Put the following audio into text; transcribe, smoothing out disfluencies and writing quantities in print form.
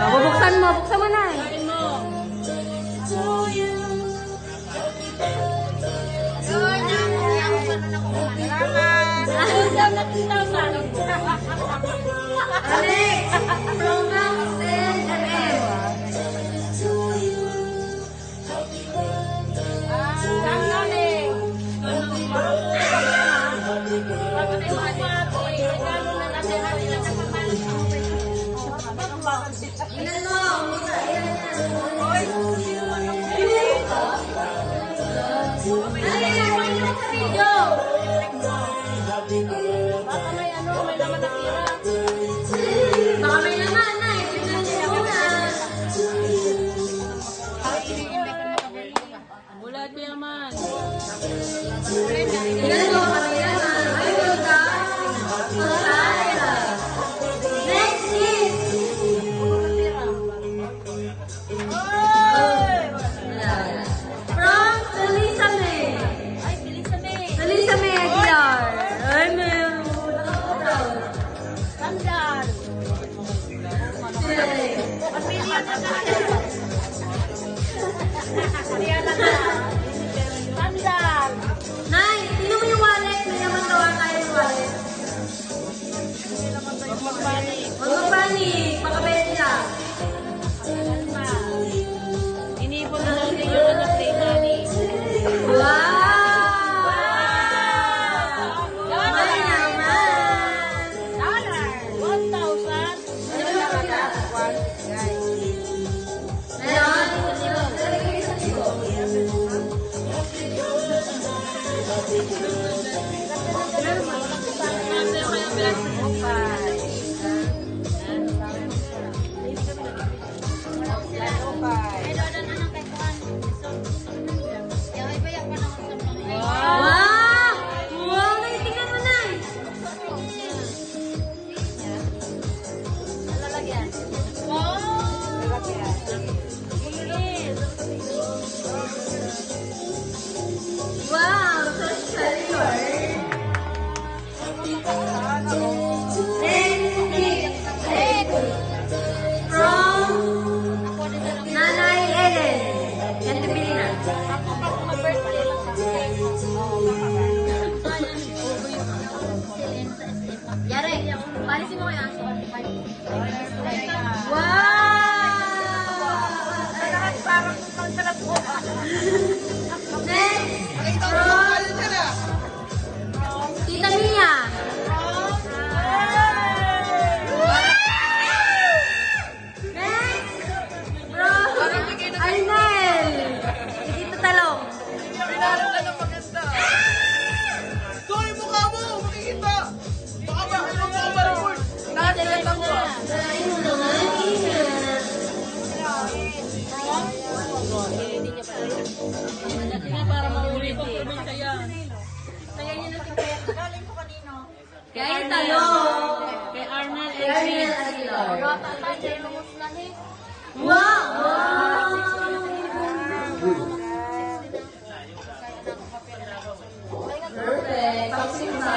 Bubuksan mo na. Kain mo. Bulat yaman. Magpapanik, pakabait lang. Inipon na lang din yung anak ni Nani. Wow! Dollar! Naman! Dollar! 1,000. Meron? Palisin mo kaya? Wow! Parang ang sarap po. Next! Tita Mia! Next! Arnel! Dito talong. Sorry, mukha mo! Makikita! Baka ba? Ano mo ka ba-report? Nakakilala mo ah! Para mahuli ko probinsya yan. Kaya talong. Kay Arnel and Arnel Smith. Aguilar. Wow! Perfect. Pag-simba.